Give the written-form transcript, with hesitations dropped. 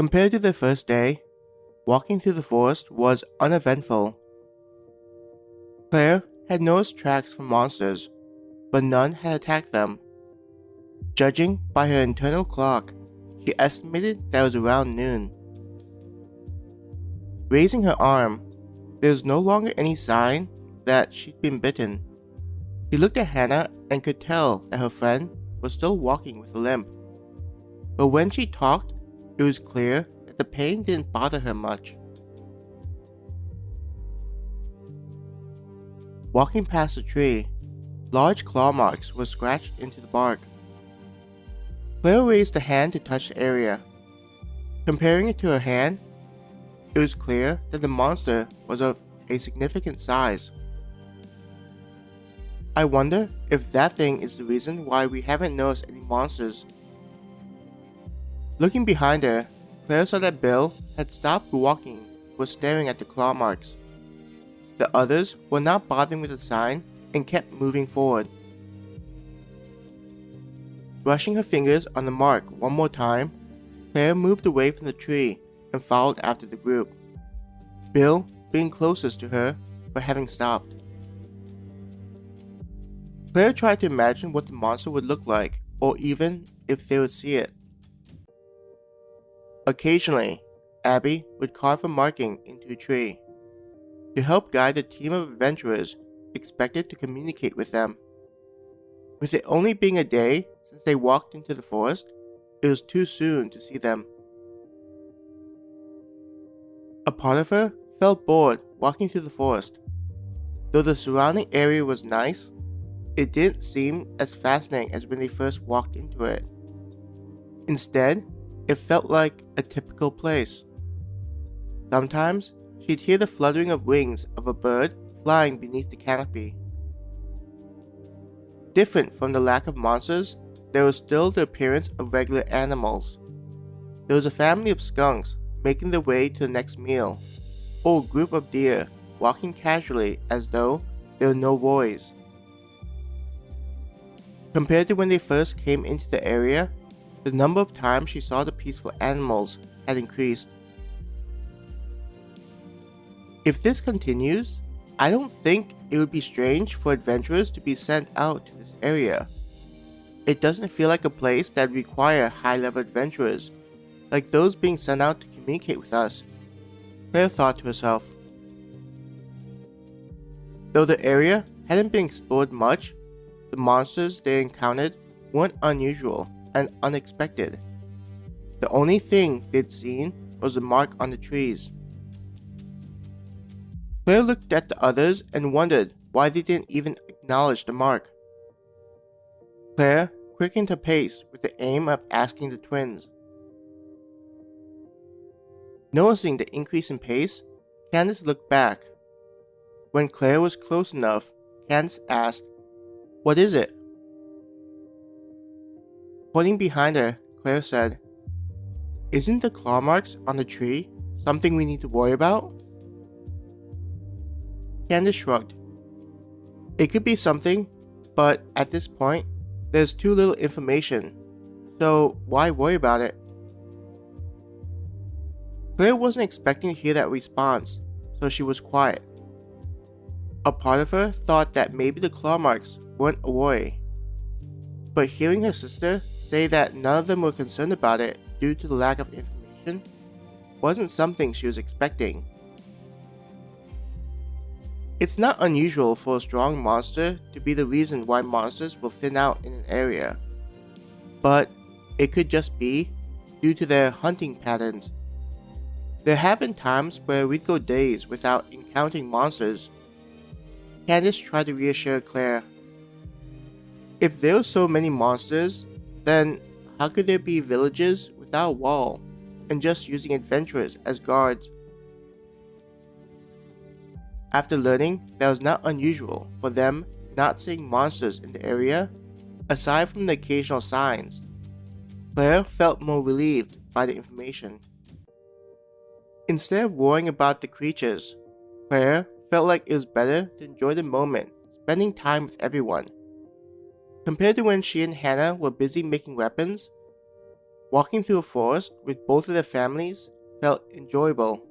Compared to the first day, walking through the forest was uneventful. Claire had noticed tracks from monsters, but none had attacked them. Judging by her internal clock, she estimated that it was around noon. Raising her arm, there was no longer any sign that she'd been bitten. She looked at Hannah and could tell that her friend was still walking with a limp. But when she talked, it was clear that the pain didn't bother her much. Walking past the tree, large claw marks were scratched into the bark. Claire raised a hand to touch the area. Comparing it to her hand, it was clear that the monster was of a significant size. I wonder if that thing is the reason why we haven't noticed any monsters. Looking behind her, Claire saw that Bill had stopped walking and was staring at the claw marks. The others were not bothering with the sign and kept moving forward. Brushing her fingers on the mark one more time, Claire moved away from the tree and followed after the group, Bill being closest to her for having stopped. Claire tried to imagine what the monster would look like, or even if they would see it. Occasionally, Abby would carve a marking into a tree to help guide a team of adventurers expected to communicate with them. With it only being a day since they walked into the forest, it was too soon to see them. A part of her felt bored walking through the forest. Though the surrounding area was nice, it didn't seem as fascinating as when they first walked into it. Instead, it felt like a typical place. Sometimes, she'd hear the fluttering of wings of a bird flying beneath the canopy. Different from the lack of monsters, there was still the appearance of regular animals. There was a family of skunks making their way to the next meal, or a group of deer walking casually as though there were no worries. Compared to when they first came into the area, the number of times she saw the peaceful animals had increased. If this continues, I don't think it would be strange for adventurers to be sent out to this area. It doesn't feel like a place that would require high-level adventurers, like those being sent out to communicate with us, Claire thought to herself. Though the area hadn't been explored much, the monsters they encountered weren't unusual and unexpected. The only thing they'd seen was the mark on the trees. Claire looked at the others and wondered why they didn't even acknowledge the mark. Claire quickened her pace with the aim of asking the twins. Noticing the increase in pace, Candace looked back. When Claire was close enough, Candace asked, "What is it?" Pointing behind her, Claire said, "Isn't the claw marks on the tree something we need to worry about?" Candace shrugged. "It could be something, but at this point, there's too little information, so why worry about it?" Claire wasn't expecting to hear that response, so she was quiet. A part of her thought that maybe the claw marks weren't a worry, but hearing her sister say that none of them were concerned about it due to the lack of information wasn't something she was expecting. It's not unusual for a strong monster to be the reason why monsters will thin out in an area, but it could just be due to their hunting patterns. There have been times where we'd go days without encountering monsters. Candace tried to reassure Claire. If there were so many monsters, then how could there be villages without a wall and just using adventurers as guards? After learning that it was not unusual for them not seeing monsters in the area, aside from the occasional signs, Claire felt more relieved by the information. Instead of worrying about the creatures, Claire felt like it was better to enjoy the moment, spending time with everyone. Compared to when she and Hannah were busy making weapons, Walking through a forest with both of their families felt enjoyable.